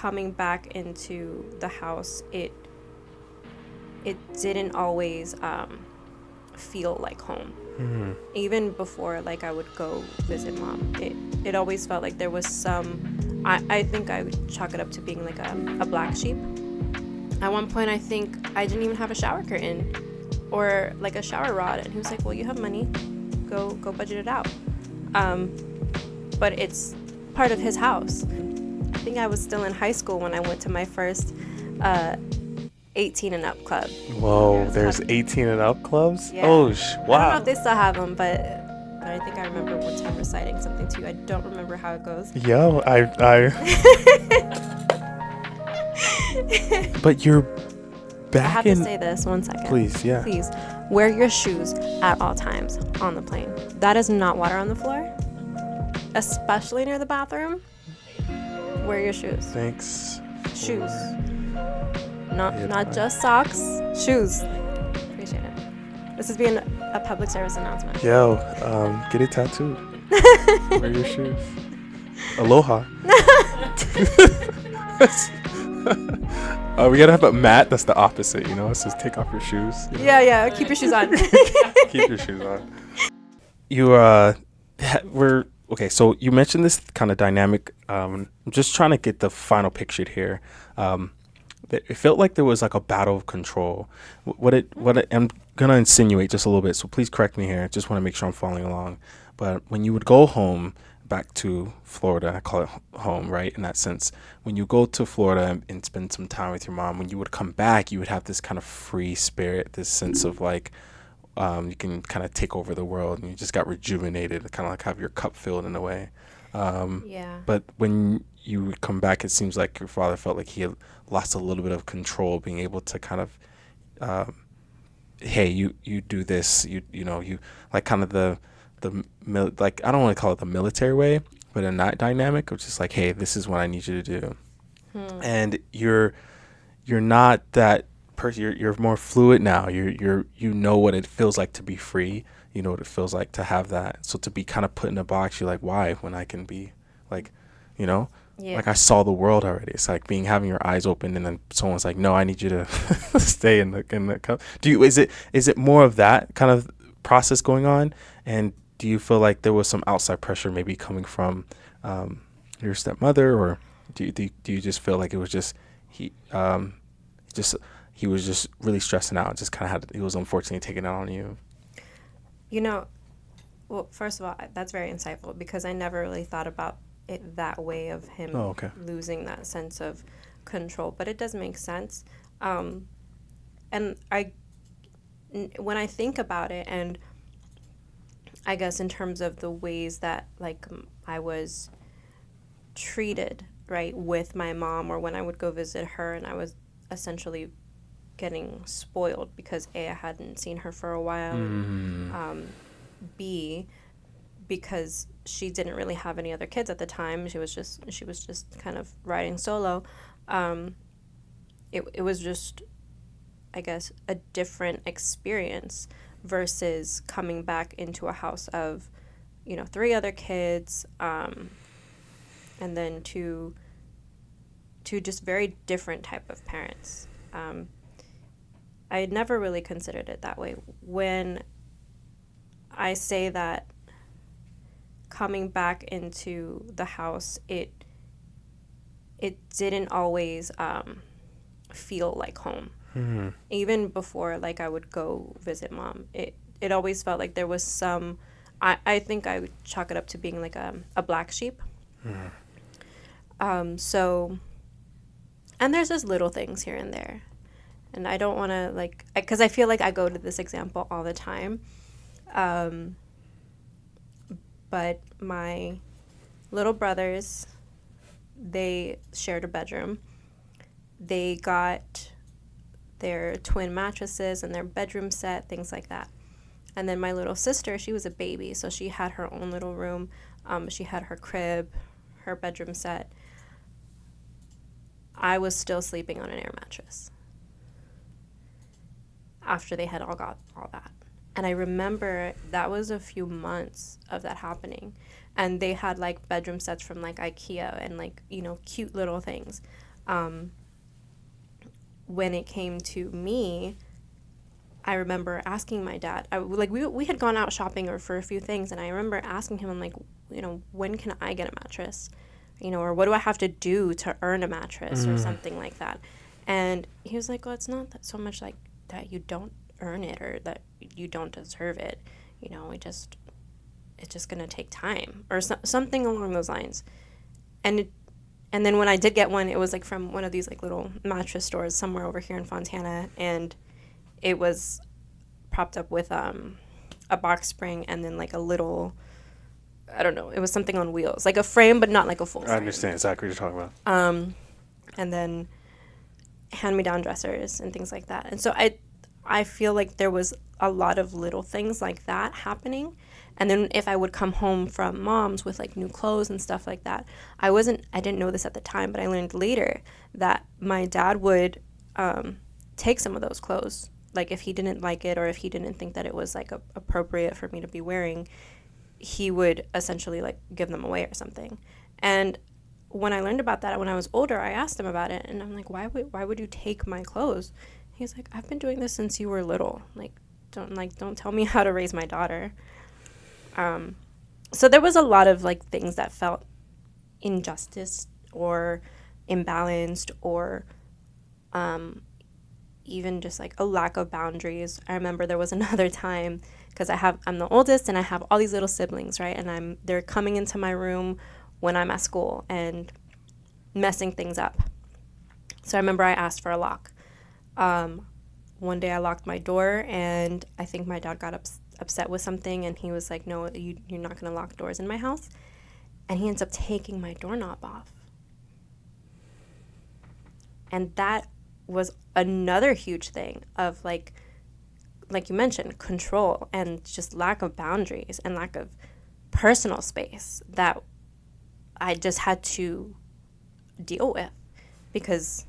coming back into the house, it didn't always feel like home. Even before, like, I would go visit mom, it always felt like there was some, I think I would chalk it up to being like a black sheep. At one point, I think I didn't even have a shower curtain or like a shower rod, and he was like, well, you have money, go budget it out. But it's part of his house. I think I was still in high school when I went to my first 18 and up club. Whoa, there's 18 and up clubs? Yeah. Oh, wow. I don't know wow. if they still have them, but I think I remember one time reciting something too. I don't remember how it goes. Yo, But you're back I have to say this 1 second. Please, yeah. Please wear your shoes at all times on the plane. That is not water on the floor, especially near the bathroom. Wear your shoes. Thanks. Shoes. Not just socks. Shoes. Appreciate it. This is being a public service announcement. Yo, get it tattooed. Wear your shoes. Aloha. We gotta have a mat that's the opposite, you know? It says take off your shoes. You know? Yeah. Keep your shoes on. Keep your shoes on. You okay, so you mentioned this kind of dynamic. I'm just trying to get the final picture here. It felt like there was like a battle of control. I'm gonna insinuate just a little bit, so please correct me here. I just want to make sure I'm following along. But when you would go home back to Florida, I call it home, right? In that sense, when you go to Florida and spend some time with your mom, when you would come back, you would have this kind of free spirit, this sense of like, you can kind of take over the world, and you just got rejuvenated, kind of like have your cup filled in a way. Yeah. But when you would come back, it seems like your father felt like he had lost a little bit of control, being able to kind of, hey, you do this, you like kind of like, I don't want to call it the military way, but in that dynamic, which is like, hey, this is what I need you to do. And you're not that person. You're more fluid now. You know what it feels like to be free. You know what it feels like to have that. So to be kind of put in a box, you're like, why? When I can be like, Yeah. like I saw the world already. It's like having your eyes open, and then someone's like, no, I need you to stay in the cup. Is it more of that kind of process going on? And do you feel like there was some outside pressure maybe coming from your stepmother, or do you just feel like it was just he was just really stressing out, just kind of he was unfortunately taking it on you? Well, first of all, that's very insightful, because I never really thought about it that way, of him losing that sense of control, but it does make sense. And when I think about it, and I guess in terms of the ways that like I was treated, right, with my mom, or when I would go visit her, and I was essentially getting spoiled because A, I hadn't seen her for a while, and B, because she didn't really have any other kids at the time. She was just kind of riding solo. It was just, I guess, a different experience versus coming back into a house of, 3 other kids, and then two just very different type of parents. I had never really considered it that way. When I say that coming back into the house, it didn't always feel like home. Even before, like, I would go visit mom, it always felt like there was some, I think I would chalk it up to being like a black sheep. So, and there's just little things here and there. And I don't want to, like, because I feel like I go to this example all the time. But my little brothers, they shared a bedroom. They got their twin mattresses and their bedroom set, things like that. And then my little sister, she was a baby, so she had her own little room. She had her crib, her bedroom set. I was still sleeping on an air mattress after they had all got all that. And I remember that was a few months of that happening. And they had, like, bedroom sets from, like, IKEA and, like, cute little things. When it came to me, I remember asking my dad, we had gone out shopping or for a few things, and I remember asking him, I'm like, when can I get a mattress? Or what do I have to do to earn a mattress or something like that? And he was like, well, it's not that so much like that you don't earn it or that you don't deserve it. It's just going to take time or something along those lines. And then when I did get one, it was like from one of these like little mattress stores somewhere over here in Fontana, and it was propped up with a box spring and then like a little, I don't know, it was something on wheels, like a frame but not like a full frame. I understand exactly what you're talking about. And then hand-me-down dressers and things like that. And so I feel like there was a lot of little things like that happening. And then if I would come home from mom's with like new clothes and stuff like that, I didn't know this at the time, but I learned later that my dad would take some of those clothes. Like if he didn't like it or if he didn't think that it was like appropriate for me to be wearing, he would essentially like give them away or something. And when I learned about that when I was older, I asked him about it, and I'm like, why would you take my clothes? He's like, I've been doing this since you were little. Don't tell me how to raise my daughter. So there was a lot of like things that felt injustice or imbalanced or even just like a lack of boundaries. I remember there was another time because I'm the oldest and I have all these little siblings, right? And they're coming into my room when I'm at school and messing things up. So I remember I asked for a lock. One day I locked my door, and I think my dad got upset with something, and he was like, no, you're not going to lock doors in my house. And he ends up taking my doorknob off. And that was another huge thing of like you mentioned, control and just lack of boundaries and lack of personal space that I just had to deal with because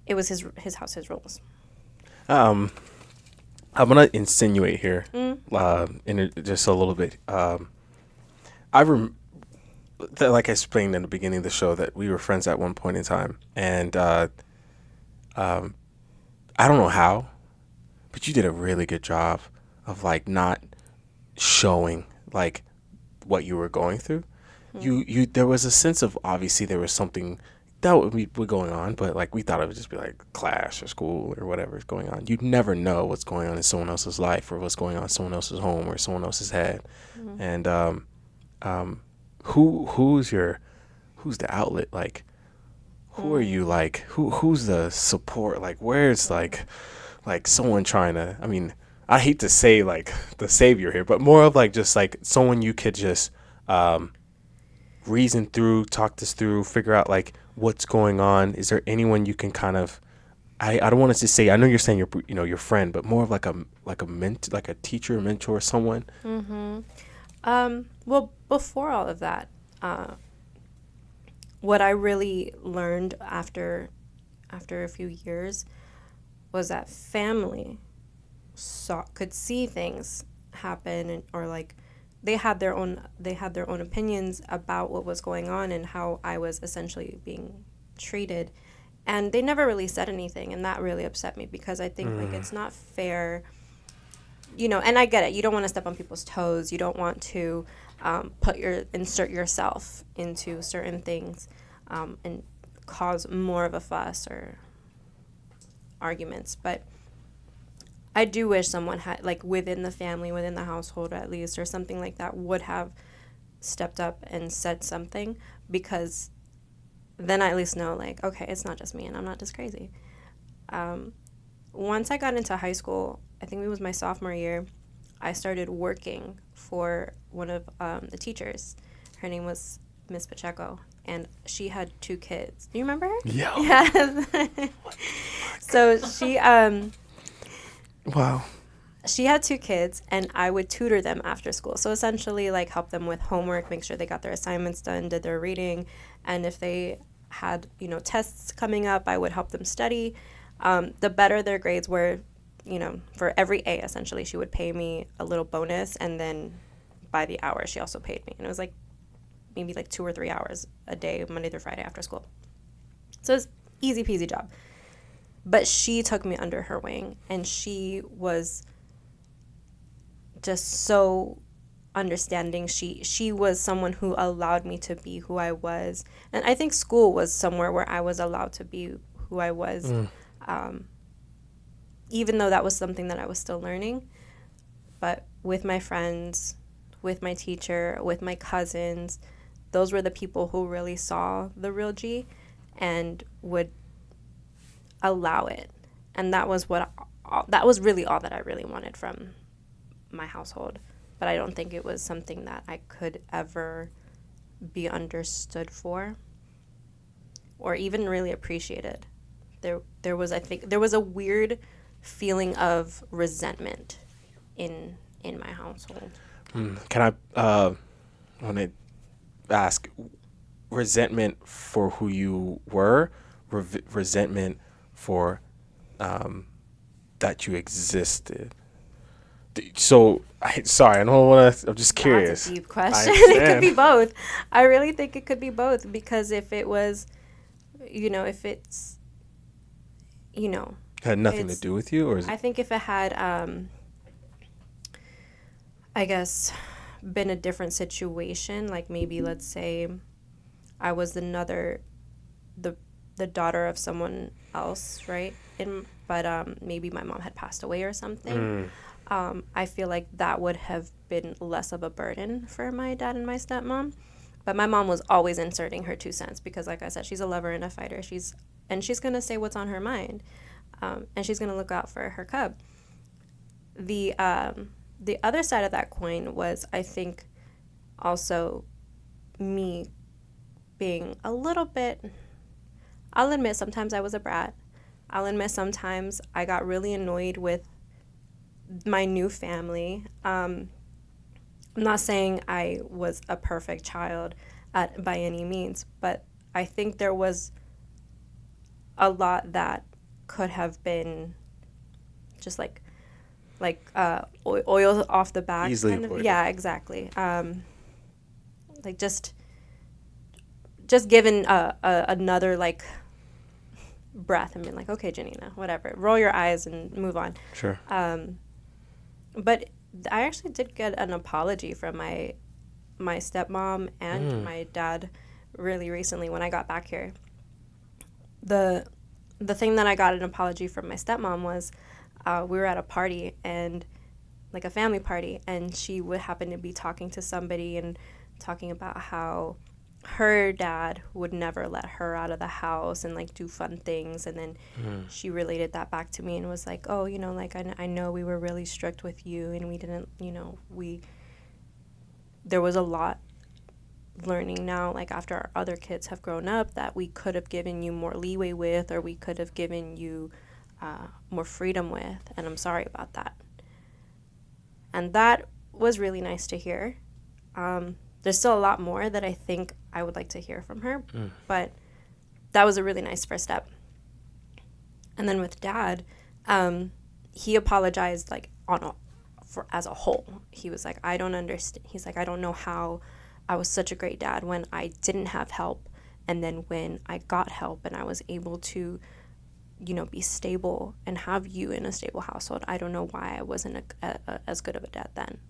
it was his house, his rules. I'm gonna insinuate here, just a little bit. Like I explained in the beginning of the show, that we were friends at one point in time, and I don't know how, but you did a really good job of like not showing like what you were going through. You there was a sense of, obviously there was something that would be going on, but like we thought it would just be like class or school or whatever is going on. You'd never know what's going on in someone else's life or what's going on in someone else's home or someone else's head. And who's the outlet? Like who are you, like who's the support? Like where's like someone trying to, I mean, I hate to say like the savior here, but more of like just like someone you could just reason through, talk this through, figure out like what's going on. Is there anyone you can kind of, I don't want to just say, I know you're saying your friend, but more of like a teacher, mentor, someone. Well, before all of that, what I really learned after a few years was that family could see things happen, or like they had their own opinions about what was going on and how I was essentially being treated, and they never really said anything, and that really upset me because I think like it's not fair, and I get it, you don't want to step on people's toes, you don't want to insert yourself into certain things and cause more of a fuss or arguments, but I do wish someone had, like, within the family, within the household at least, or something like that, would have stepped up and said something, because then I at least know, like, okay, it's not just me and I'm not just crazy. Once I got into high school, I think it was my sophomore year, I started working for one of the teachers. Her name was Miss Pacheco, and she had 2 kids. Do you remember her? Yeah. Yes. So she... Wow. She had 2 kids, and I would tutor them after school. So essentially, like, help them with homework, make sure they got their assignments done, did their reading, and if they had, tests coming up, I would help them study. The better their grades were, for every A, essentially, she would pay me a little bonus, and then by the hour, she also paid me. And it was, like, maybe, like, 2 or 3 hours a day, Monday through Friday after school. So it's easy peasy job. But she took me under her wing, and she was just so understanding. She was someone who allowed me to be who I was. And I think school was somewhere where I was allowed to be who I was. Even though that was something that I was still learning. But with my friends, with my teacher, with my cousins, those were the people who really saw the real G and would allow it. And that was that was really all that I really wanted from my household. But I don't think it was something that I could ever be understood for or even really appreciated. There was, I think, there was a weird feeling of resentment in my household. Can I want to ask, resentment for who you were, resentment for that you existed? So, sorry, I don't want to. I'm just curious. That's a deep question. It could be both. I really think it could be both, because if it was, if it's, had nothing to do with you, or is I think if it had, I guess, been a different situation, like maybe let's say I was the daughter of someone else, right? But maybe my mom had passed away or something. I feel like that would have been less of a burden for my dad and my stepmom. But my mom was always inserting her 2 cents because, like I said, she's a lover and a fighter. She's going to say what's on her mind, and she's going to look out for her cub. The other side of that coin was, I think, also me being a little bit, I'll admit sometimes I was a brat. I'll admit sometimes I got really annoyed with my new family. I'm not saying I was a perfect child by any means, but I think there was a lot that could have been just like oil off the back. Easily kind of. avoided. Yeah, exactly. Like just given another like breath and being like, okay, Janina, whatever, roll your eyes and move on. Sure. But I actually did get an apology from my stepmom and my dad really recently when I got back here. The thing that I got an apology from my stepmom was we were at a party, and like a family party, and she would happen to be talking to somebody and talking about how her dad would never let her out of the house and like do fun things, and then she related that back to me and was like, oh, like I know we were really strict with you, and we didn't, there was a lot learning now, like after our other kids have grown up, that we could have given you more leeway with, or we could have given you more freedom with, and I'm sorry about that. And that was really nice to hear. There's still a lot more that I think I would like to hear from her, but that was a really nice first step. And then with Dad, he apologized like as a whole. He was like, I don't understand. He's like, I don't know how I was such a great dad when I didn't have help, and then when I got help and I was able to, be stable and have you in a stable household, I don't know why I wasn't as good of a dad then.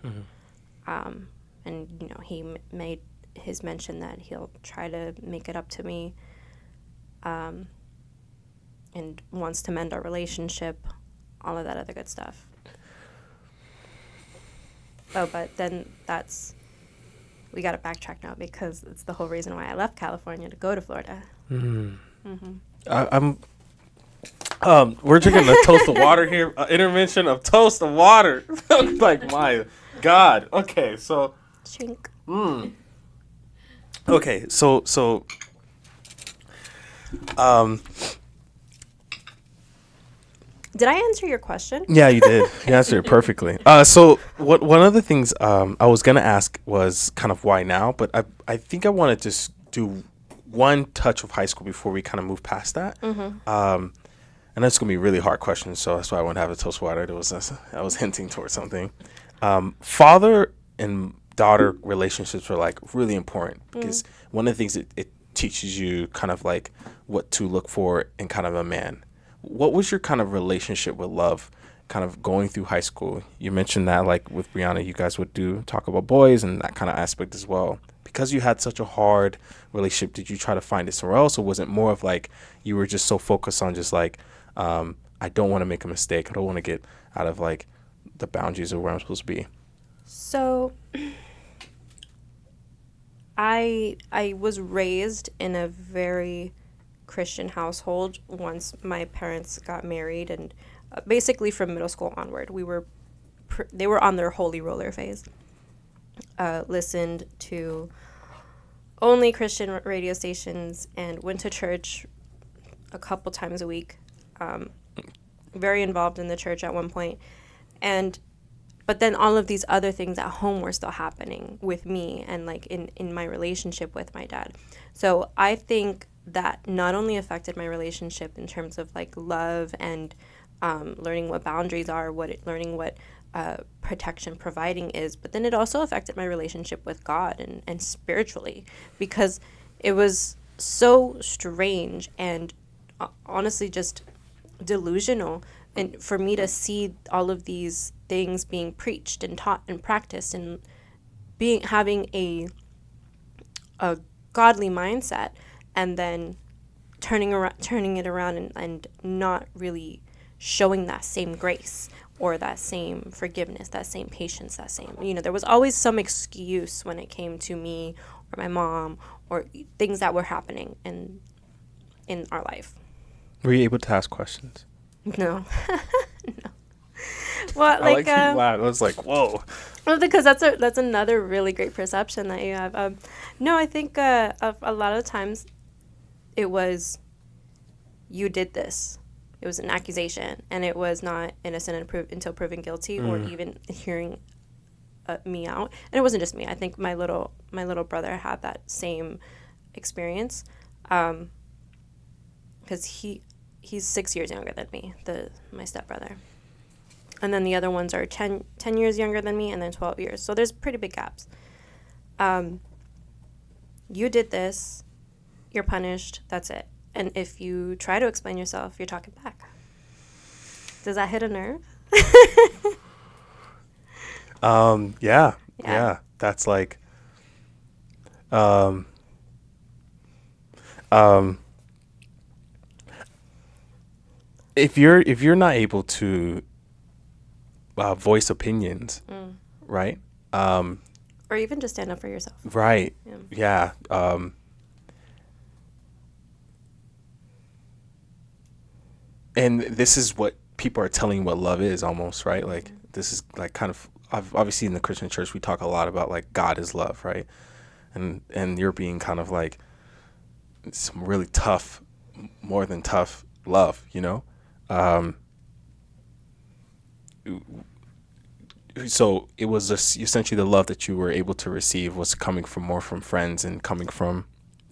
And, he made his mention that he'll try to make it up to me, and wants to mend our relationship, all of that other good stuff. Oh, but then we got to backtrack now, because it's the whole reason why I left California to go to Florida. We're drinking a toast of water here. Intervention of toast of water. Like, my God. Okay, so. Chink. Okay, so. Did I answer your question? Yeah, you did. You answered it perfectly. So one of the things I was gonna ask was kind of why now, but I think I want to just do one touch of high school before we kind of move past that. And that's gonna be a really hard question, so that's why I want to have a toast of water. I was hinting towards something. Father and daughter relationships are like really important, because one of the things teaches you kind of like what to look for in kind of a man. What was your kind of relationship with love kind of going through high school? You mentioned that like with Brianna, you guys would talk about boys and that kind of aspect as well. Because you had such a hard relationship, did you try to find it somewhere else, or was it more of like you were just so focused on just like, I don't want to make a mistake. I don't want to get out of like the boundaries of where I'm supposed to be. So I was raised in a very Christian household once my parents got married, and basically from middle school onward, they were on their holy roller phase. Listened to only Christian radio stations and went to church a couple times a week. Very involved in the church at one point, but then all of these other things at home were still happening with me and like in my relationship with my dad. So I think that not only affected my relationship in terms of like love and learning what boundaries are, learning what protection providing is, but then it also affected my relationship with God and spiritually, because it was so strange and honestly just delusional, and for me to see all of these things being preached and taught and practiced and having a godly mindset, and then turning it around and not really showing that same grace or that same forgiveness, that same patience, that same, there was always some excuse when it came to me or my mom or things that were happening in our life. Were you able to ask questions? No. No. Well, I like you laughed. I was like, whoa. Well, because that's another really great perception that you have. No, I think a lot of times it was, you did this. It was an accusation, and it was not innocent until proven guilty, or even hearing me out. And it wasn't just me. I think my little brother had that same experience, because he's 6 years younger than me, my stepbrother. And then the other ones are 10 years younger than me, and then 12 years. So there's pretty big gaps. You did this, you're punished, that's it. And if you try to explain yourself, you're talking back. Does that hit a nerve? Yeah. That's like, if you're not able to voice opinions, right? Or even just stand up for yourself. Right. Yeah. And this is what people are telling what love is almost, right? Like this is like kind of, obviously in the Christian church, we talk a lot about like God is love, right? And you're being kind of like some really tough, more than tough love, So it was just essentially the love that you were able to receive was coming from friends and coming from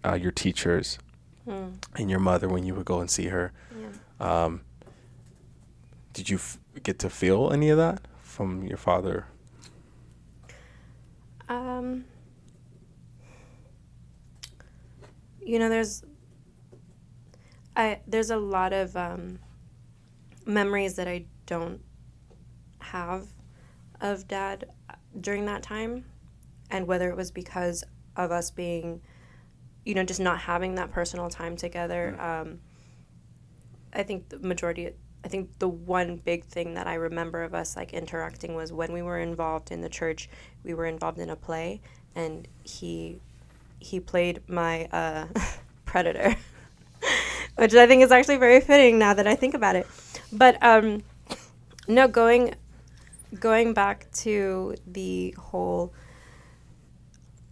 your teachers and your mother when you would go and see her. Yeah. Did you get to feel any of that from your father? There's a lot of memories that I don't have of Dad during that time, and whether it was because of us being, just not having that personal time together. I think the one big thing that I remember of us like interacting was when we were involved in the church. We were involved in a play, and he played my predator, which I think is actually very fitting now that I think about it. But no, going back to the whole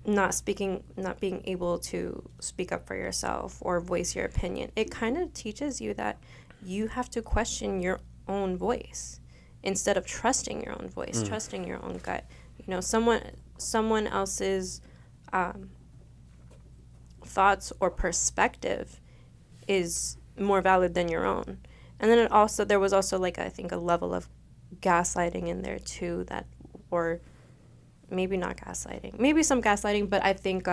not being able to speak up for yourself or voice your opinion, it kind of teaches you that you have to question your own voice instead of trusting your own voice, trusting your own gut. Someone else's thoughts or perspective is more valid than your own. And then there was also like, I think, a level of gaslighting in there too, or maybe not gaslighting, maybe some gaslighting, but I think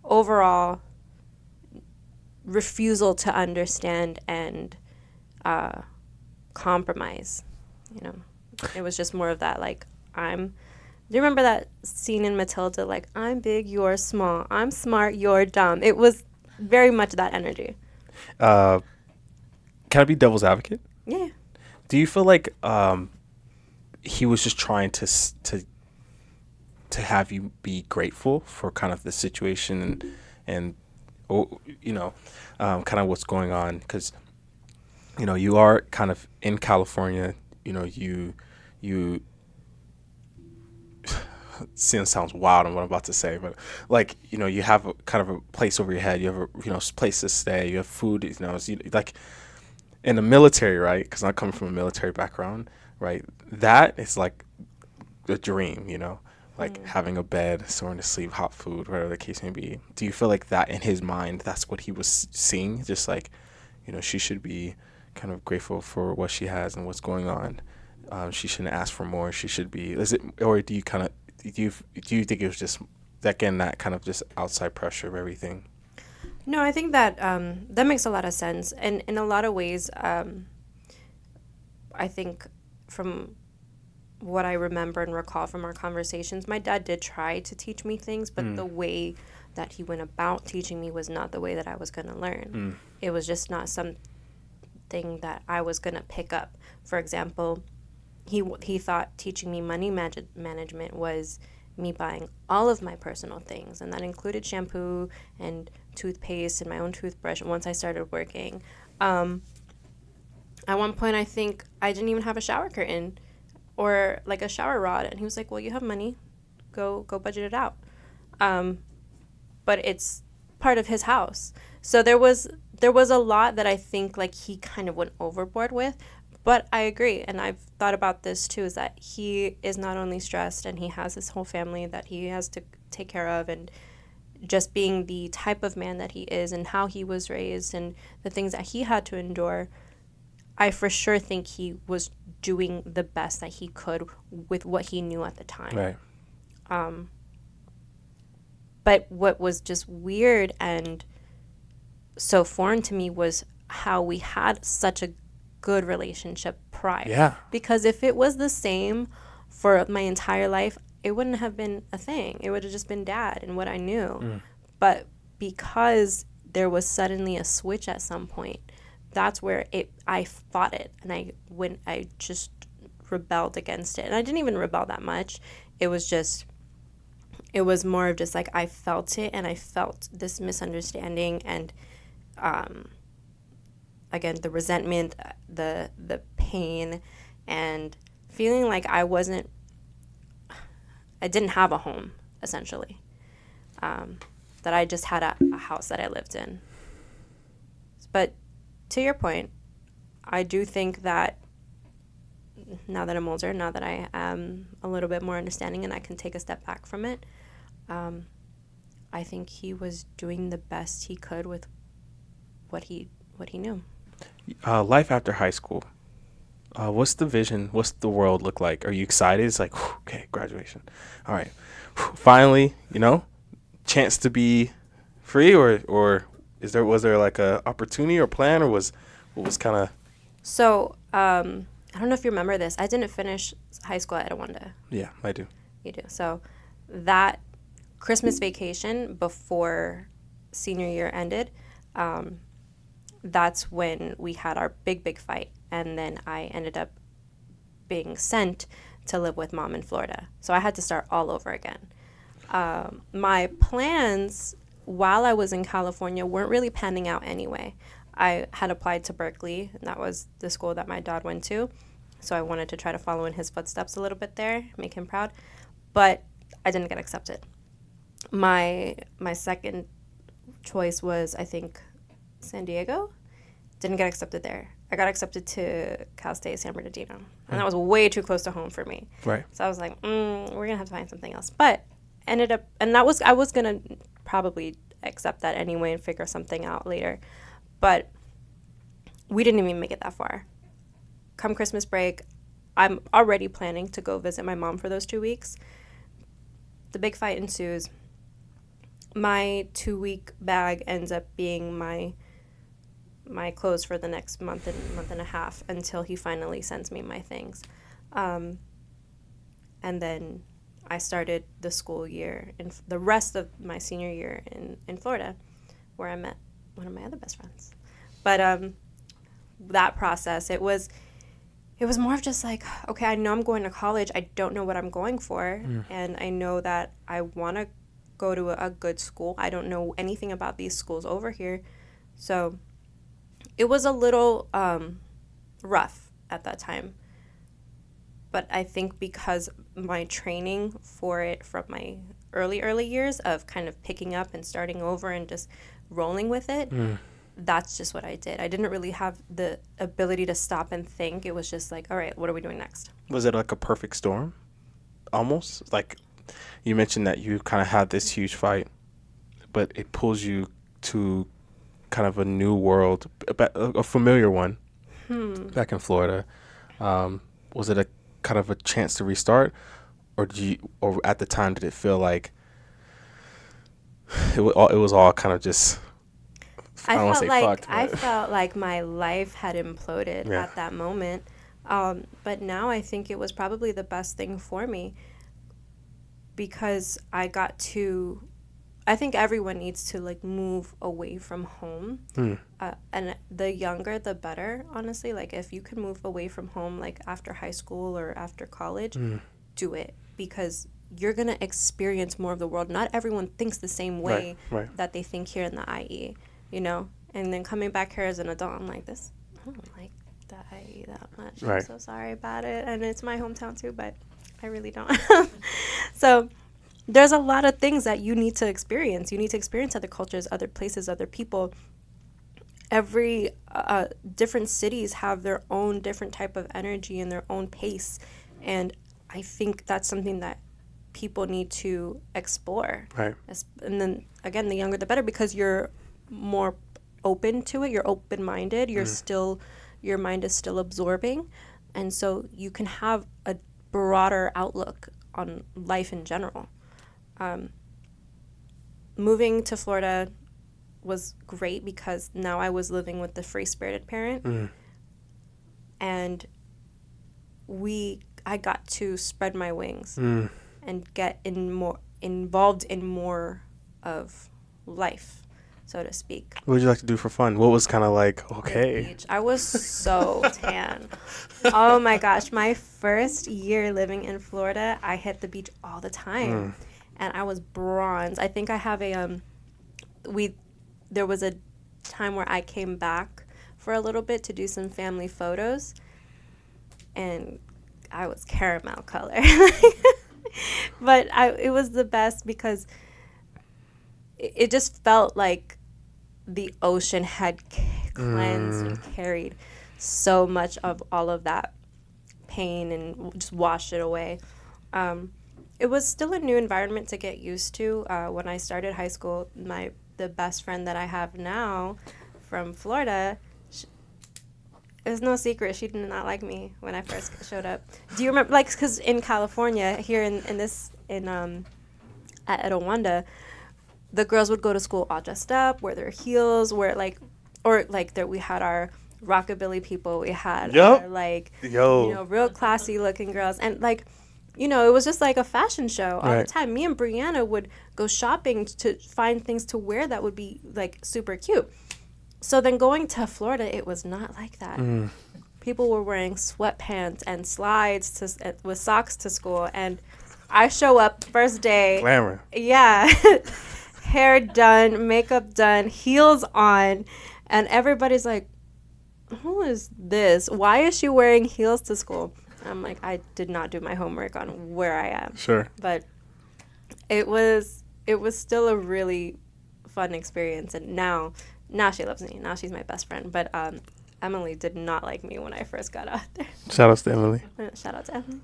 overall refusal to understand and compromise. You know, it was just more of that, like, do you remember that scene in Matilda, like, I'm big, you're small, I'm smart, you're dumb? It was very much that energy. Uh, can I be devil's advocate? Yeah. Do you feel like he was just trying to have you be grateful for kind of the situation and kind of what's going on? Because you are kind of in California. You sounds wild on what I'm about to say, but like you have a kind of a place over your head. You have a place to stay. You have food. Like in the military, right? Because I come from a military background, right? That is like a dream, like having a bed, somewhere to sleep, hot food, whatever the case may be. Do you feel like that in his mind, that's what he was seeing? Just like, she should be kind of grateful for what she has and what's going on. She shouldn't ask for more. She should be. Is it, or do you think it was just again that kind of just outside pressure of everything? No, I think that that makes a lot of sense, and in a lot of ways, I think from what I remember and recall from our conversations, my dad did try to teach me things, but the way that he went about teaching me was not the way that I was going to learn. It was just not something that I was going to pick up. For example, he thought teaching me money management was me buying all of my personal things, and that included shampoo and toothpaste and my own toothbrush once I started working. At one point, I think I didn't even have a shower curtain or like a shower rod, and he was like, well, you have money, go budget it out. But it's part of his house. So there was a lot that I think like he kind of went overboard with. But I agree, and I've thought about this too, is that he is not only stressed and he has his whole family that he has to take care of, and just being the type of man that he is and how he was raised and the things that he had to endure, I for sure think he was doing the best that he could with what he knew at the time. Right. But what was just weird and so foreign to me was how we had such a good relationship prior. Yeah. Because if it was the same for my entire life, it wouldn't have been a thing. It would have just been dad and what I knew. But because there was suddenly a switch at some point, that's where I fought it, and I just rebelled against it. And I didn't even rebel that much. It was more of just like I felt it, and I felt this misunderstanding and again, the resentment, the pain, and feeling like I didn't have a home, essentially. That I just had a house that I lived in. But to your point, I do think that now that I'm older, now that I am a little bit more understanding and I can take a step back from it, I think he was doing the best he could with what he knew. Life after high school. What's the vision? What's the world look like? Are you excited? It's like, okay, graduation. All right. Finally, chance to be free, or was there like a opportunity or plan, or what was kind of? So, I don't know if you remember this. I didn't finish high school at Etowanda. Yeah, I do. You do. So that Christmas vacation before senior year ended, that's when we had our big fight, and then I ended up being sent to live with mom in Florida. So I had to start all over again. My plans while I was in California weren't really panning out anyway. I had applied to Berkeley, and that was the school that my dad went to. So I wanted to try to follow in his footsteps a little bit there, make him proud. But I didn't get accepted. My second choice was, I think, San Diego. Didn't get accepted there. I got accepted to Cal State San Bernardino, and that was way too close to home for me. Right. So I was like, we're gonna have to find something else. But ended up, and I was gonna probably accept that anyway and figure something out later. But we didn't even make it that far. Come Christmas break, I'm already planning to go visit my mom for those 2 weeks. The big fight ensues. My 2-week bag ends up being my my clothes for the next month and a half until he finally sends me my things. And then I started the school year and the rest of my senior year in Florida, where I met one of my other best friends. But that process, it was more of just like, okay, I know I'm going to college. I don't know what I'm going for. And I know that I want to go to a good school. I don't know anything about these schools over here. So it was a little rough at that time. But I think because my training for it from my early years of kind of picking up and starting over and just rolling with it, that's just what I did. I didn't really have the ability to stop and think. It was just like, all right, what are we doing next? Was it like a perfect storm? Almost? Like you mentioned that you kind of had this huge fight, but it pulls you to kind of a new world, a familiar one, back in Florida. Was it a kind of a chance to restart, or at the time did it feel like it was all kind of just? I don't want to say fucked. I felt like my life had imploded at that moment. But now I think it was probably the best thing for me, because I think everyone needs to like move away from home. And the younger, the better, honestly. Like if you can move away from home, like after high school or after college, do it, because you're going to experience more of the world. Not everyone thinks the same way that they think here in the IE. You know, and then coming back here as an adult, I'm like, I don't like the IE that much. I'm so sorry about it. And it's my hometown too, but I really don't. So there's a lot of things that you need to experience. You need to experience other cultures, other places, other people. Every different cities have their own different type of energy and their own pace. And I think that's something that people need to explore. Right. And then, again, the younger the better, because you're more open to it, you're open-minded, your mind is still absorbing, and so you can have a broader outlook on life in general. Moving to Florida was great because now I was living with the free-spirited parent, and I got to spread my wings and get involved in more of life, so to speak. What would you like to do for fun? What was kind of like, okay? The beach. I was so tan. Oh my gosh. My first year living in Florida, I hit the beach all the time. And I was bronze. I think I have there was a time where I came back for a little bit to do some family photos, and I was caramel color. But it was the best because it just felt like the ocean had cleansed and carried so much of all of that pain and just washed it away. It was still a new environment to get used to. When I started high school, the best friend that I have now from Florida, it's no secret, she did not like me when I first showed up. Do you remember, like, because in California, here at Etowanda, the girls would go to school all dressed up, wear their heels, we had our rockabilly people, we had our, real classy looking girls, and it was just like a fashion show all the time. Me and Brianna would go shopping to find things to wear that would be like super cute. So then going to Florida, it was not like that. People were wearing sweatpants and slides with socks to school, and I show up first day. Glamour. Yeah. Hair done, makeup done, heels on, and everybody's like, who is this? Why is she wearing heels to school? I'm like, I did not do my homework on where I am. Sure. But it was still a really fun experience, and now she loves me. Now she's my best friend. But Emily did not like me when I first got out there. Shout out to Emily. Shout out to Emily.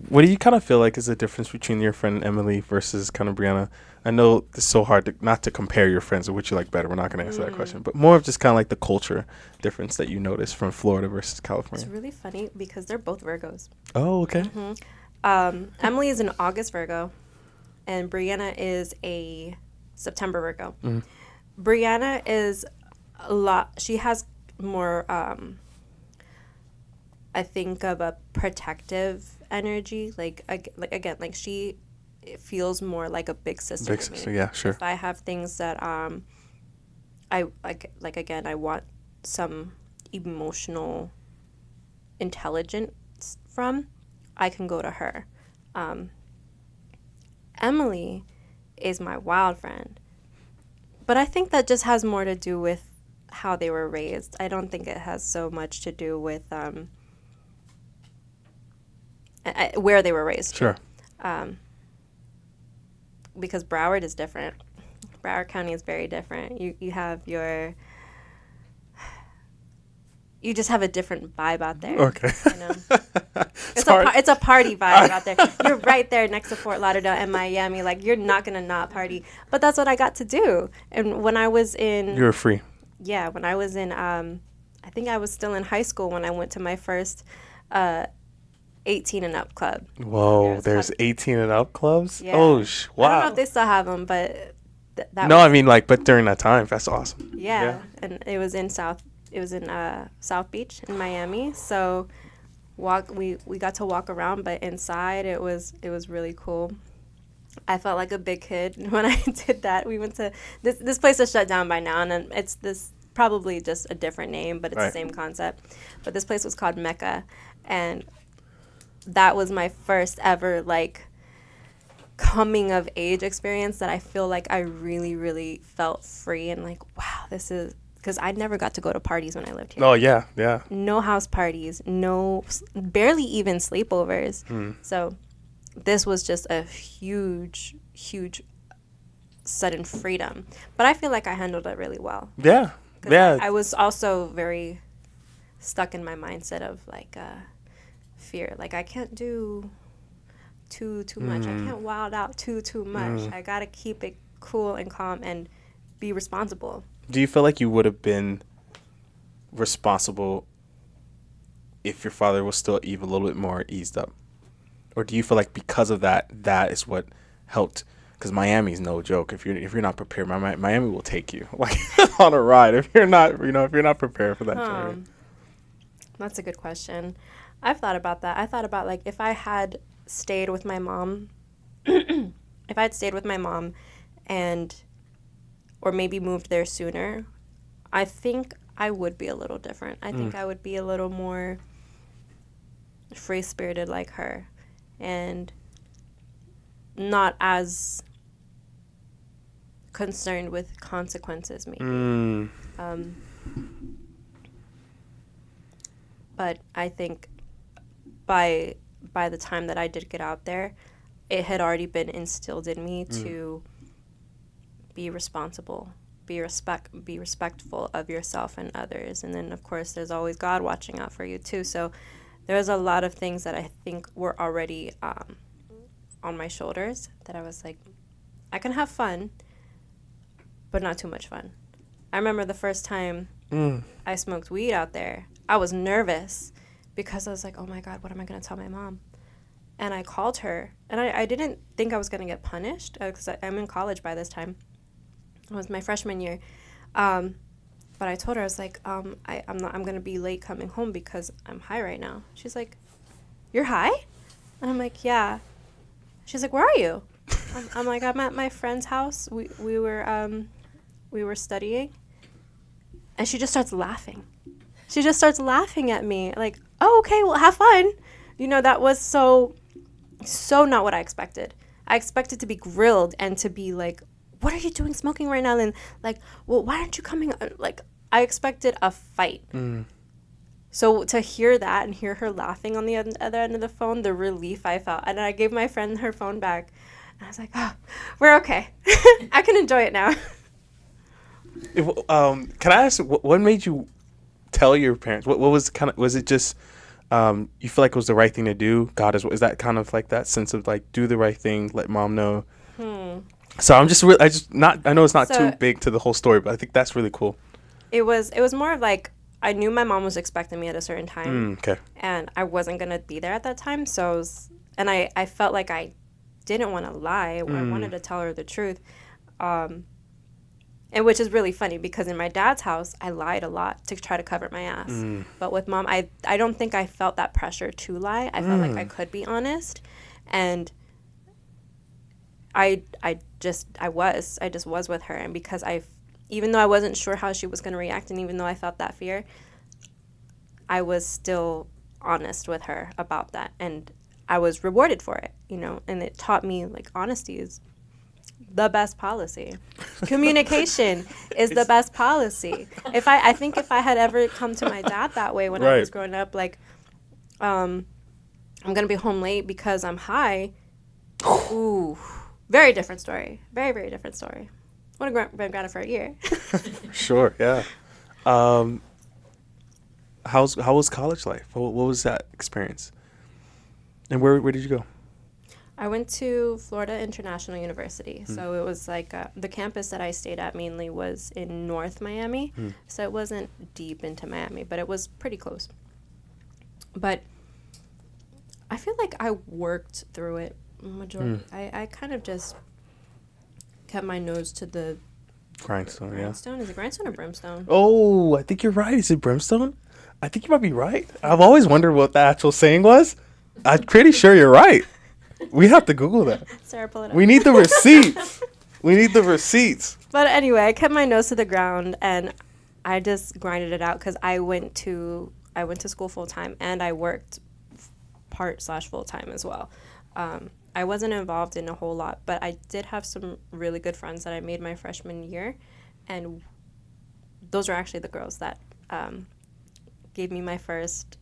What do you kind of feel like is the difference between your friend Emily versus kind of Brianna? I know it's so hard not to compare your friends or which you like better. We're not going to answer that question. But more of just kind of like the culture difference that you notice from Florida versus California. It's really funny because they're both Virgos. Oh, okay. Emily is an August Virgo, and Brianna is a September Virgo. Brianna is a lot. She has more, I think, of a protective energy. Like again, like she feels more like a big sister Big to me. sister, yeah, sure. If I have things that I like again, I want some emotional intelligence from, I can go to her. Emily is my wild friend, but I think that just has more to do with how they were raised. I don't think it has so much to do with where they were raised. Sure. Because Broward is different. Broward County is very different. You have you just have a different vibe out there. Okay. You know? It's a party vibe out there. You're right there next to Fort Lauderdale and Miami. Like, you're not going to not party. But that's what I got to do. And when I was in... You were free. Yeah, when I was in... I think I was still in high school when I went to my first 18 and up club. Whoa, there's 18 and up clubs? Yeah. Oh, wow. I don't know if they still have them, but... I mean, like, but during that time, that's awesome. Yeah. And it was in South Beach in Miami. So we got to walk around, but inside it was really cool. I felt like a big kid when I did that. We went to this place is shut down by now, and then it's this probably just a different name, but it's the same concept. But this place was called Mecca, and that was my first ever like coming of age experience that I feel like I really, really felt free and like, wow, this is... Because I never got to go to parties when I lived here. Oh, yeah, yeah. No house parties, barely even sleepovers. So this was just a huge, huge sudden freedom. But I feel like I handled it really well. Yeah, yeah. I was also very stuck in my mindset of like fear. Like I can't do too much. I can't wild out too much. I got to keep it cool and calm and be responsible. Do you feel like you would have been responsible if your father was still even a little bit more eased up? Or do you feel like because of that is what helped? Because Miami's no joke. If you're not prepared, Miami will take you like on a ride if you're not prepared for that journey. That's a good question. I've thought about that. I thought about like if I had stayed with my mom, and or maybe moved there sooner, I think I would be a little different. I think I would be a little more free-spirited like her and not as concerned with consequences maybe. But I think by the time that I did get out there, it had already been instilled in me to be responsible, be respectful of yourself and others. And then, of course, there's always God watching out for you, too. So there's a lot of things that I think were already on my shoulders that I was like, I can have fun, but not too much fun. I remember the first time I smoked weed out there, I was nervous because I was like, oh, my God, what am I going to tell my mom? And I called her, and I didn't think I was going to get punished because I'm in college by this time. It was my freshman year. But I told her, I was like, I'm going to be late coming home because I'm high right now. She's like, you're high? And I'm like, yeah. She's like, where are you? I'm like, I'm at my friend's house. We were studying. And she just starts laughing. She just starts laughing at me. Like, oh, okay, well, have fun. You know, that was so not what I expected. I expected to be grilled and to be like, what are you doing smoking right now? And like, well, why aren't you coming? Like, I expected a fight. So to hear that and hear her laughing on the other end of the phone, the relief I felt. And I gave my friend her phone back. And I was like, oh, we're okay. I can enjoy it now. Can I ask, what made you tell your parents? What was was it just, you feel like it was the right thing to do? God is that kind of like that sense of like, do the right thing, let mom know? So I know it's not too big to the whole story, but I think that's really cool. It was more of like, I knew my mom was expecting me at a certain time. Okay. And I wasn't going to be there at that time. So, I felt like I didn't want to lie. I wanted to tell her the truth. And which is really funny because in my dad's house, I lied a lot to try to cover my ass. But with mom, I don't think I felt that pressure to lie. I felt like I could be honest. And I just was with her. And because even though I wasn't sure how she was going to react, and even though I felt that fear, I was still honest with her about that. And I was rewarded for it, you know, and it taught me like honesty is the best policy. Communication is the best policy. I think if I had ever come to my dad that way when I was growing up, like, I'm gonna be home late because I'm high. Ooh, very different story. Very, very different story. Would have been granted for a year. Sure, yeah. How was college life? What was that experience? And where did you go? I went to Florida International University. So it was like the campus that I stayed at mainly was in North Miami. So it wasn't deep into Miami, but it was pretty close. But I feel like I worked through it majority. I kind of just kept my nose to the grindstone. Grindstone? Is it grindstone or brimstone? Oh, I think you're right. Is it brimstone? I think you might be right. I've always wondered what the actual saying was. I'm pretty sure you're right. We have to Google that. Sarah, pull it up. We need the receipts. We need the receipts. But anyway, I kept my nose to the ground and I just grinded it out because I went to school full time and I worked part/full time as well. I wasn't involved in a whole lot, but I did have some really good friends that I made my freshman year, and those are actually the girls that gave me my first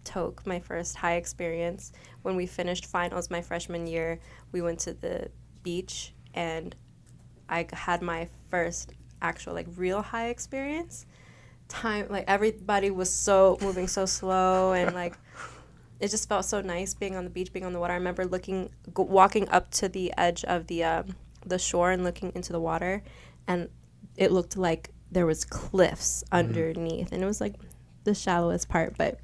toke, my first high experience. When we finished finals my freshman year, we went to the beach and I had my first actual like real high experience. Like everybody was moving so slow and like it just felt so nice being on the beach, being on the water. I remember walking up to the edge of the shore and looking into the water, and it looked like there was cliffs underneath, and it was like the shallowest part, but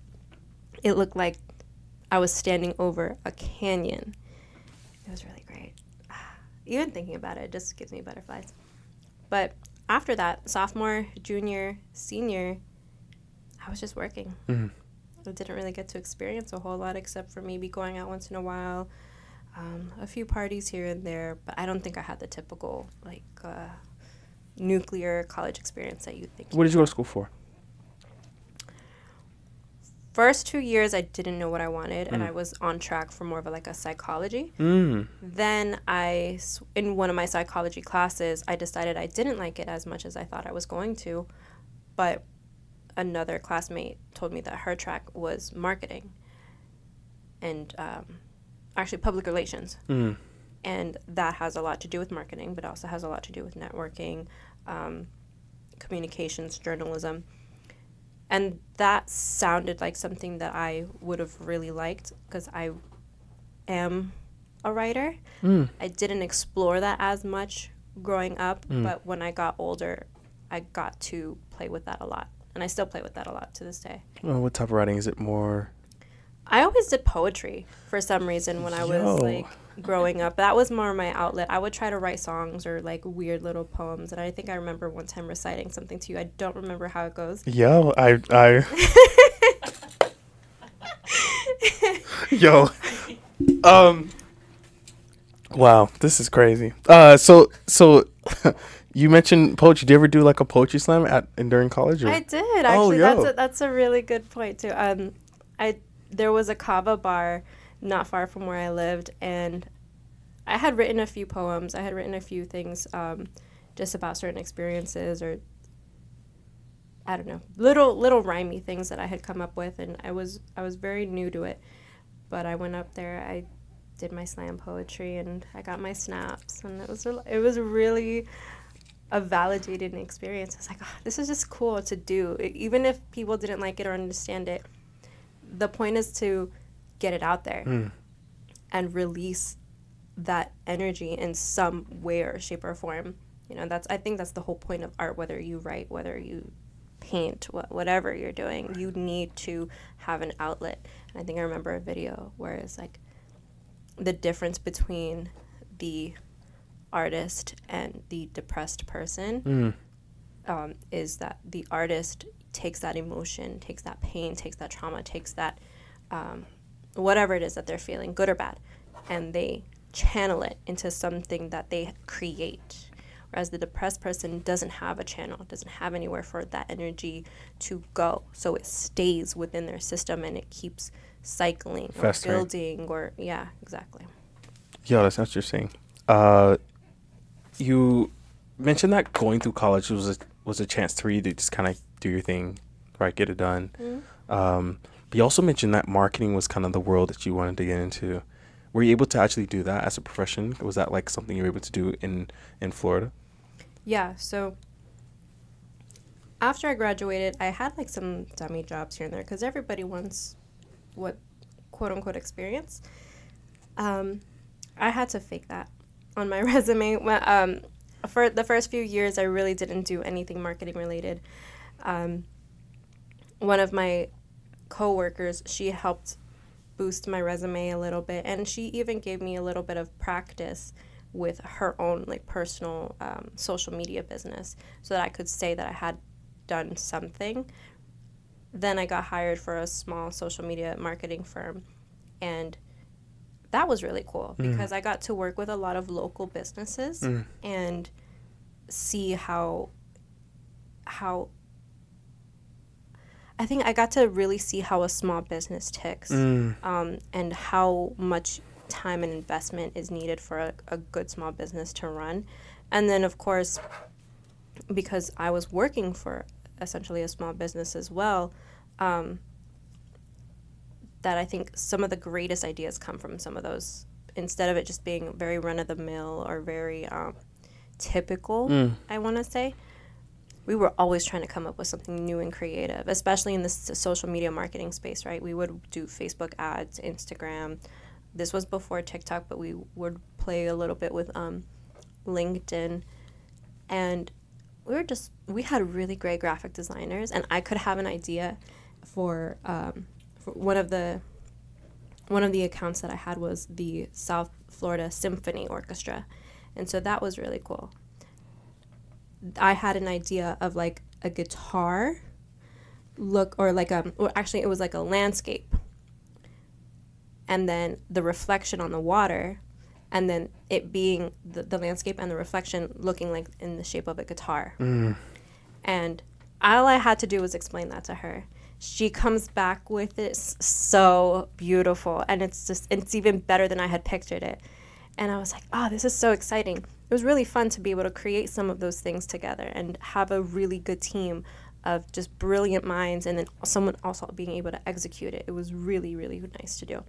it looked like I was standing over a canyon. It was really great. Even thinking about it just gives me butterflies. But after that, sophomore, junior, senior, I was just working. I didn't really get to experience a whole lot except for maybe going out once in a while, a few parties here and there, but I don't think I had the typical like nuclear college experience that you think. What did you go to school for? First 2 years, I didn't know what I wanted, and I was on track for more of a psychology. Then in one of my psychology classes, I decided I didn't like it as much as I thought I was going to, but another classmate told me that her track was marketing and actually public relations. And that has a lot to do with marketing, but also has a lot to do with networking, communications, journalism. And that sounded like something that I would have really liked because I am a writer. I didn't explore that as much growing up, but when I got older, I got to play with that a lot. And I still play with that a lot to this day. Well, what type of writing is it more? I always did poetry for some reason when I was like growing up. That was more my outlet. I would try to write songs or like weird little poems. And I think I remember one time reciting something to you. I don't remember how it goes. Yo, Yo. Wow, this is crazy. So you mentioned poetry. Did you ever do like a poetry slam during college? Or? I did actually. That's a really good point too. There was a kava bar not far from where I lived, and I had written a few poems. I had written a few things just about certain experiences, or I don't know, little rhymey things that I had come up with, and I was very new to it. But I went up there, I did my slam poetry, and I got my snaps, and it was really a validating experience. I was like, oh, this is just cool to do, even if people didn't like it or understand it. The point is to get it out there and release that energy in some way or shape or form. You know, I think that's the whole point of art, whether you write, whether you paint, whatever you're doing, you need to have an outlet. And I think I remember a video where it's like the difference between the artist and the depressed person is that the artist takes that emotion, takes that pain, takes that trauma, takes that whatever it is that they're feeling, good or bad, and they channel it into something that they create. Whereas the depressed person doesn't have a channel, doesn't have anywhere for that energy to go. So it stays within their system and it keeps cycling or building or, yeah, exactly. Yeah, that's interesting. You mentioned that going through college was a chance for you to just kind of do your thing, right? Get it done. But you also mentioned that marketing was kind of the world that you wanted to get into. Were you able to actually do that as a profession? Was that like something you were able to do in Florida? Yeah, so after I graduated, I had like some dummy jobs here and there because everybody wants what quote unquote experience. I had to fake that on my resume. For the first few years, I really didn't do anything marketing related. One of my coworkers, she helped boost my resume a little bit, and she even gave me a little bit of practice with her own like personal social media business so that I could say that I had done something. Then I got hired for a small social media marketing firm, and that was really cool because I got to work with a lot of local businesses and see how I think I got to really see how a small business ticks and how much time and investment is needed for a good small business to run. And then, of course, because I was working for essentially a small business as well, that I think some of the greatest ideas come from some of those. Instead of it just being very run-of-the-mill or very typical, I want to say, we were always trying to come up with something new and creative, especially in the social media marketing space, right? We would do Facebook ads, Instagram. This was before TikTok, but we would play a little bit with LinkedIn. And we had really great graphic designers, and I could have an idea for one of the accounts that I had was the South Florida Symphony Orchestra. And so that was really cool. I had an idea of like a guitar look or like or actually it was like a landscape. And then the reflection on the water, and then it being the landscape and the reflection looking like in the shape of a guitar. And all I had to do was explain that to her. She comes back with it so beautiful, and it's even better than I had pictured it. And I was like, oh, this is so exciting. It was really fun to be able to create some of those things together and have a really good team of just brilliant minds, and then someone also being able to execute it. It was really, really nice to do.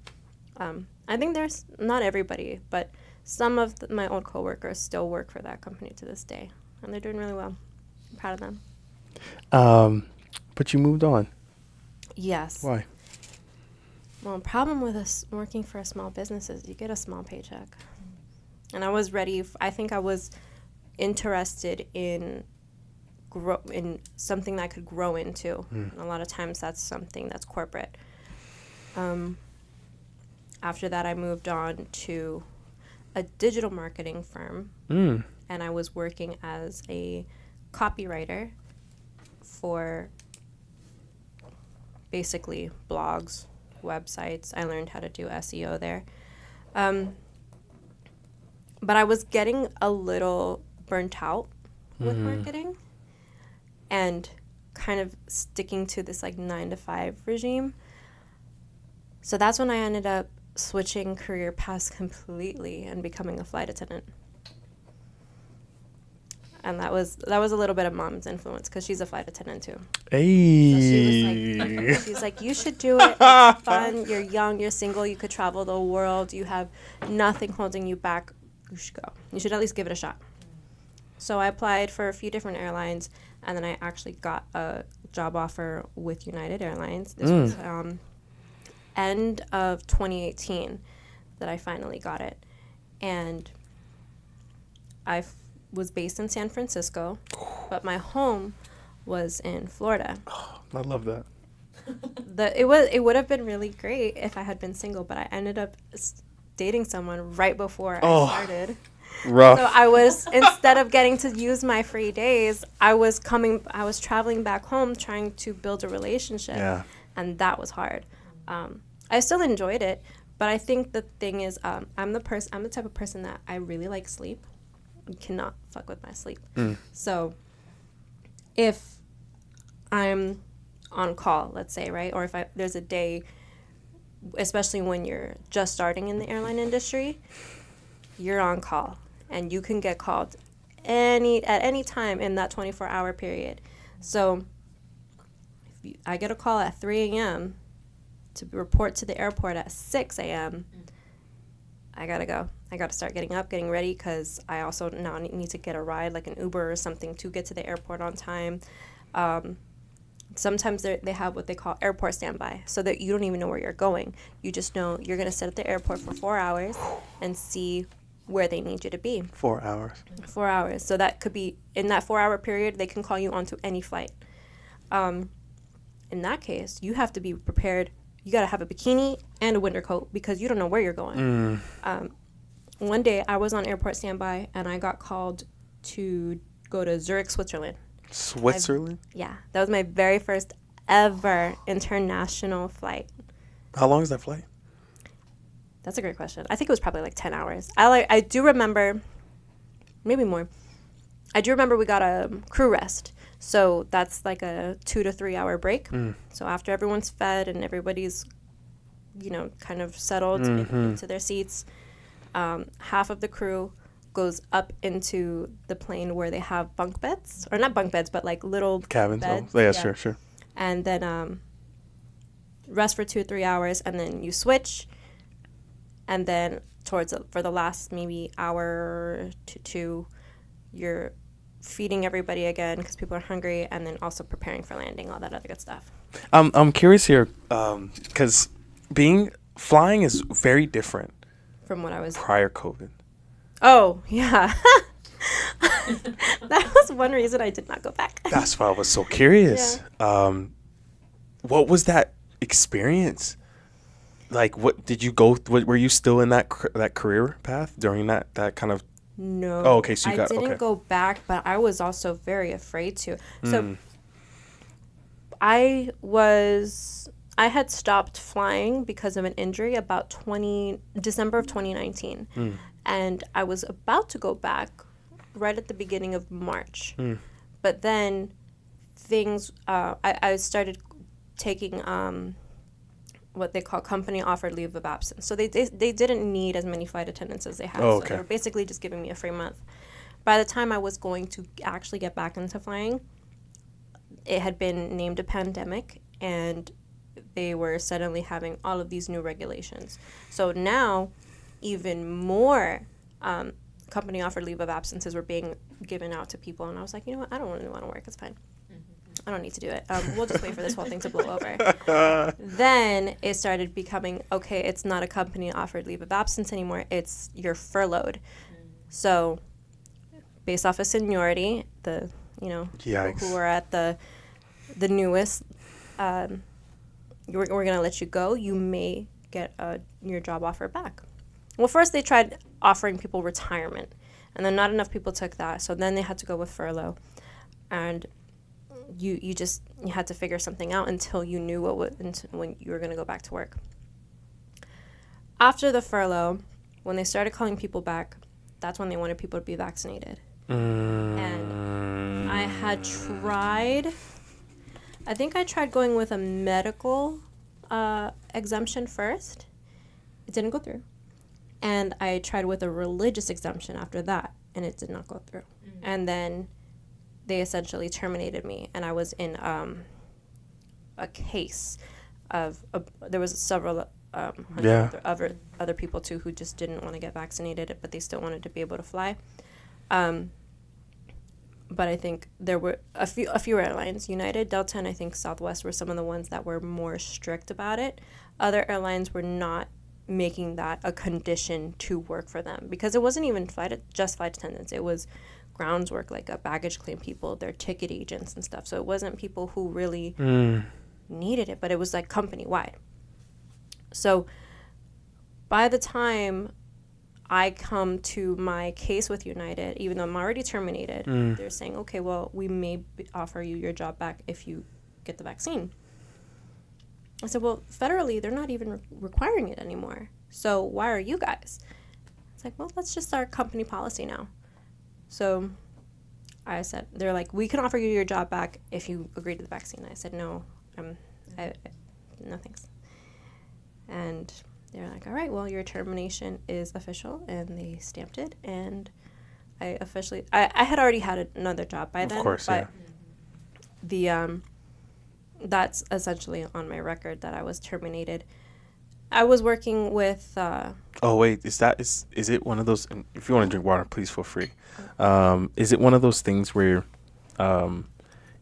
I think there's not everybody, but some of my old coworkers still work for that company to this day, and they're doing really well. I'm proud of them. But you moved on. Yes. Why? Well, the problem with us working for a small business is you get a small paycheck. And I was ready. I think I was interested in something that I could grow into. And a lot of times that's something that's corporate. After that, I moved on to a digital marketing firm. And I was working as a copywriter for basically blogs, websites. I learned how to do SEO there. But I was getting a little burnt out with marketing and kind of sticking to this like 9-to-5 regime. So that's when I ended up switching career paths completely and becoming a flight attendant. And that was a little bit of mom's influence because she's a flight attendant too. Hey. So she's like, you should do it. It's fun. You're young. You're single. You could travel the world. You have nothing holding you back. You should go. You should at least give it a shot. So I applied for a few different airlines, and then I actually got a job offer with United Airlines. This was end of 2018 that I finally got it. And I was based in San Francisco, but my home was in Florida. Oh, I love that. It would have been really great if I had been single, but I ended up dating someone right before I started. Rough. So I was, instead of getting to use my free days, I was traveling back home trying to build a relationship. Yeah. And that was hard. I still enjoyed it, but I think the thing is, I'm the type of person that I really like sleep. You cannot fuck with my sleep. So if I'm on call, let's say, right? Or if there's a day, especially when you're just starting in the airline industry, you're on call and you can get called at any time in that 24-hour period. So I get a call at 3 a.m. to report to the airport at 6 a.m. I gotta go. I gotta start getting up, getting ready, because I also now need to get a ride, like an Uber or something, to get to the airport on time. Sometimes they have what they call airport standby, so that you don't even know where you're going. You just know you're going to sit at the airport for 4 hours and see where they need you to be. 4 hours. 4 hours. So that could be, in that 4-hour period, they can call you onto any flight. In that case, you have to be prepared. You got to have a bikini and a winter coat because you don't know where you're going. One day, I was on airport standby, and I got called to go to Zurich, Switzerland. Switzerland? Yeah, that was my very first ever international flight. How long is that flight? That's a great question. I think it was probably like 10 hours. I do remember, maybe more. I do remember we got a crew rest. So that's like a 2 to 3 hour break. So after everyone's fed and everybody's, kind of settled into their seats, half of the crew goes up into the plane where they have bunk beds, or not bunk beds, but like little cabins. beds. Oh, yeah, sure. And then rest for 2 or 3 hours, and then you switch, and then for the last maybe hour to 2, you're feeding everybody again because people are hungry, and then also preparing for landing, all that other good stuff. I'm curious here because flying is very different from what I was prior COVID. Oh, yeah. That was one reason I did not go back. That's why I was so curious. Yeah. What was that experience? Like, what did you go? Were you still in that career path during that kind of? No. Oh, okay. So I didn't go back, but I was also very afraid to. So I had stopped flying because of an injury about December of 2019. And I was about to go back right at the beginning of March. But then things, I started taking what they call company offered leave of absence. So they didn't need as many flight attendants as they had. Oh, okay. So they were basically just giving me a free month. By the time I was going to actually get back into flying, it had been named a pandemic, and they were suddenly having all of these new regulations. So now, even more company offered leave of absences were being given out to people, and I was like, you know what, I don't really want to work. It's fine. I don't need to do it. We'll just wait for this whole thing to blow over. Then it started becoming, okay, it's not a company offered leave of absence anymore. You're furloughed. So based off of seniority, Yikes. who are at the newest, we're going to let you go. You may get your job offer back. Well, first they tried offering people retirement, and then not enough people took that. So then they had to go with furlough, and you had to figure something out until you knew when you were going to go back to work. After the furlough, when they started calling people back, that's when they wanted people to be vaccinated. And I had tried. I think I tried going with a medical exemption first. It didn't go through. And I tried with a religious exemption after that, and it did not go through. And then they essentially terminated me, and I was in a case of there was several other people too who just didn't want to get vaccinated, but they still wanted to be able to fly. But I think there were a few airlines, United, Delta, and I think Southwest were some of the ones that were more strict about it. Other airlines were not making that a condition to work for them, because it wasn't even just flight attendants. It was grounds work, like baggage claim people, their ticket agents and stuff. So it wasn't people who really needed it, but it was like company wide. So by the time I come to my case with United, even though I'm already terminated, they're saying, okay, well, we may offer you your job back if you get the vaccine. I said, well, federally, they're not even requiring it anymore. So why are you guys? It's like, well, that's just our company policy now. So I said, they're like, we can offer you your job back if you agree to the vaccine. I said, no, no thanks. And they're like, all right, well, your termination is official. And they stamped it. And I officially, I had already had another job by then. Of course, but the, that's essentially on my record that I was terminated. I was working with... oh, wait, is it one of those... If you want to drink water, please feel free. Is it one of those things where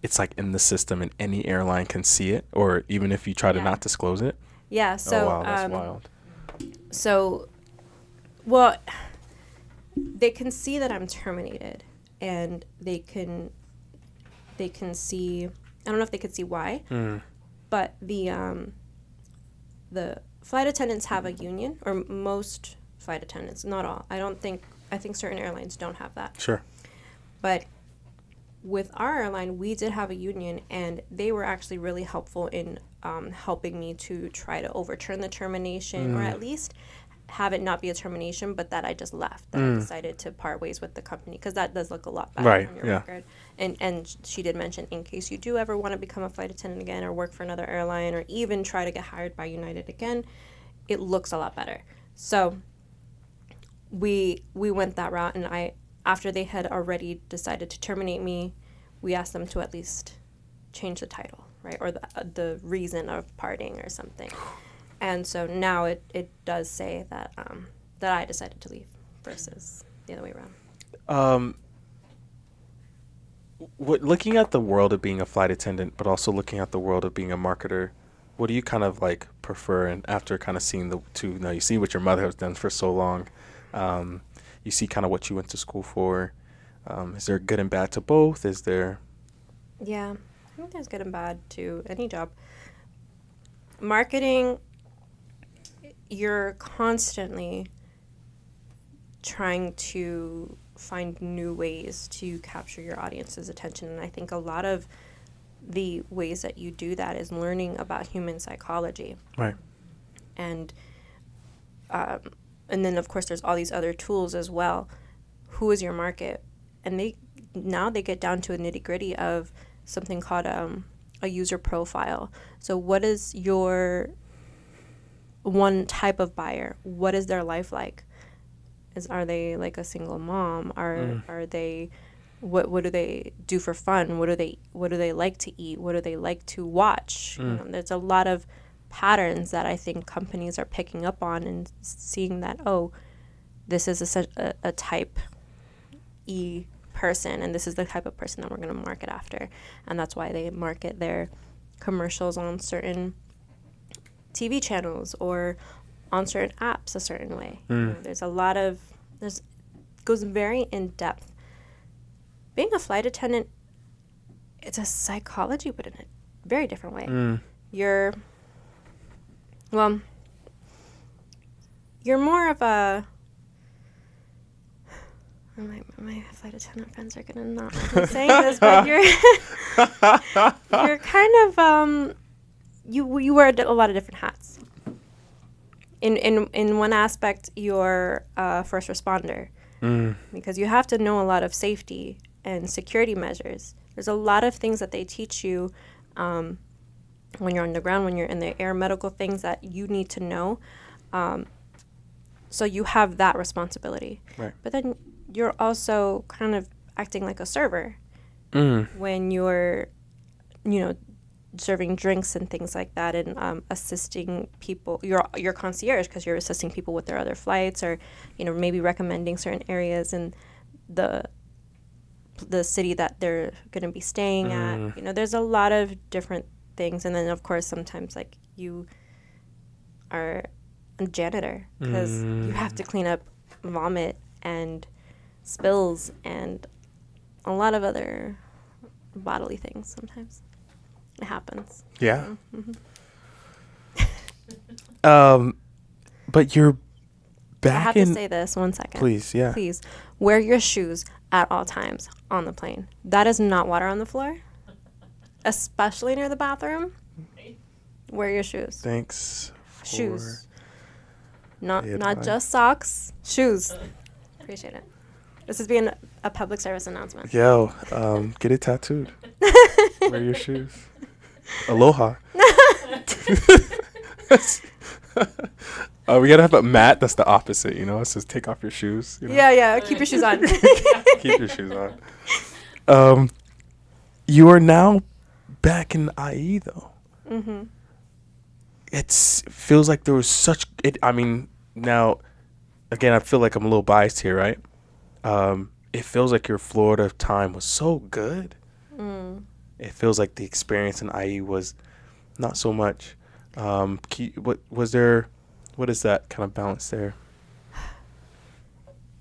it's like in the system and any airline can see it? Or even if you try to not disclose it? Yeah, so... Oh, wow, that's wild. So, well, they can see that I'm terminated. And they can see... I don't know if they could see why. But the flight attendants have a union, or most flight attendants, not all. I think certain airlines don't have that. Sure. But with our airline, we did have a union, and they were actually really helpful in helping me to try to overturn the termination, or at least have it not be a termination, but that I just left, that I decided to part ways with the company, because that does look a lot better on your record. And she did mention, in case you do ever want to become a flight attendant again, or work for another airline, or even try to get hired by United again, it looks a lot better. So we went that route, and after they had already decided to terminate me, we asked them to at least change the title, right, or the reason of parting or something. And so now it does say that that I decided to leave versus the other way around. Looking at the world of being a flight attendant, but also looking at the world of being a marketer, what do you kind of like prefer? And after kind of seeing the two, you see what your mother has done for so long, you see kind of what you went to school for. Is there good and bad to both? Is there? Yeah, I think there's good and bad to any job. Marketing, you're constantly trying to find new ways to capture your audience's attention. And I think a lot of the ways that you do that is learning about human psychology. Right. And then, of course, there's all these other tools as well. Who is your market? And they get down to a nitty-gritty of something called a user profile. So what is your one type of buyer? What is their life like? Are they like a single mom? Are they what do they do for fun? What do they like to eat? What do they like to watch? You know, there's a lot of patterns that I think companies are picking up on and seeing that, oh, this is a type E person, and this is the type of person that we're going to market after. And that's why they market their commercials on certain TV channels or on certain apps a certain way. You know, there's a lot of, goes very in depth. Being a flight attendant, it's a psychology, but in a very different way. You're more of a, my flight attendant friends are gonna not like me saying this, but you're kind of you wear a lot of different hats. In one aspect, you're a first responder, because you have to know a lot of safety and security measures. There's a lot of things that they teach you when you're on the ground, when you're in the air, medical things that you need to know. So you have that responsibility. Right. But then you're also kind of acting like a server when you're, serving drinks and things like that, and assisting people. You're concierge because you're assisting people with their other flights, or maybe recommending certain areas in the city that they're going to be staying at. There's a lot of different things, and then of course sometimes like you are a janitor because you have to clean up vomit and spills and a lot of other bodily things. Sometimes it happens. Yeah. But you're back I have to say this 1 second. Please, yeah. Please wear your shoes at all times on the plane. That is not water on the floor, especially near the bathroom. Wear your shoes. Thanks. Shoes. Not advice. just socks. Shoes. Appreciate it. This is being a public service announcement. Yo, get it tattooed. Wear your shoes. Aloha. We gotta have a mat that's the opposite, you know? It says take off your shoes. You know? Yeah. Keep your shoes on. Keep your shoes on. You are now back in IE though. Mm-hmm. It feels like there was such it. I mean, now, again, I feel like I'm a little biased here, right? It feels like your Florida time was so good. It feels like the experience in IE was not so much. What was there? What is that kind of balance there?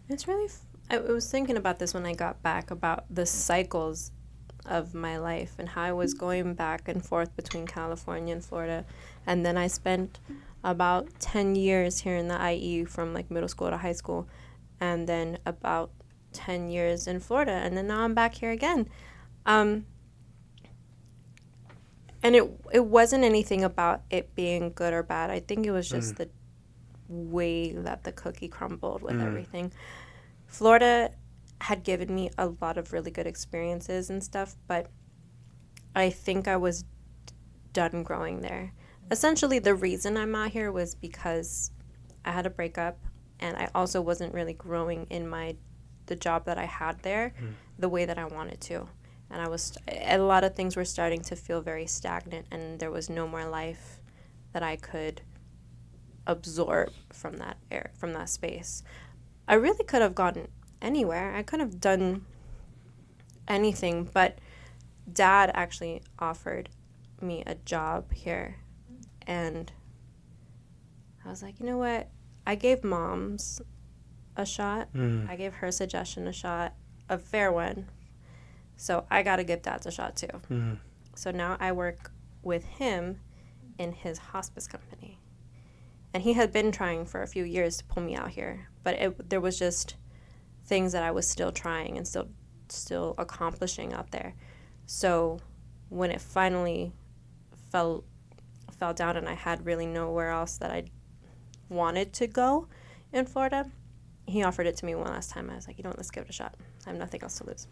It's really. I was thinking about this when I got back about the cycles of my life and how I was going back and forth between California and Florida, and then I spent about 10 years here in the IE from like middle school to high school, and then about 10 years in Florida, and then now I'm back here again. And it wasn't anything about it being good or bad. I think it was just the way that the cookie crumbled with everything. Florida had given me a lot of really good experiences and stuff, but I think I was done growing there. Essentially, the reason I'm out here was because I had a breakup, and I also wasn't really growing in the job that I had there the way that I wanted to. And a lot of things were starting to feel very stagnant, and there was no more life that I could absorb from that from that space. I really could have gone anywhere. I could have done anything, but Dad actually offered me a job here, and I was like, you know what? I gave Mom's a shot. I gave her suggestion a shot, a fair one. So I got to give Dad's a shot too. So now I work with him in his hospice company. And he had been trying for a few years to pull me out here, but there was just things that I was still trying and still accomplishing out there. So when it finally fell down and I had really nowhere else that I wanted to go in Florida, he offered it to me one last time. I was like, you know what, let's give it a shot. I have nothing else to lose.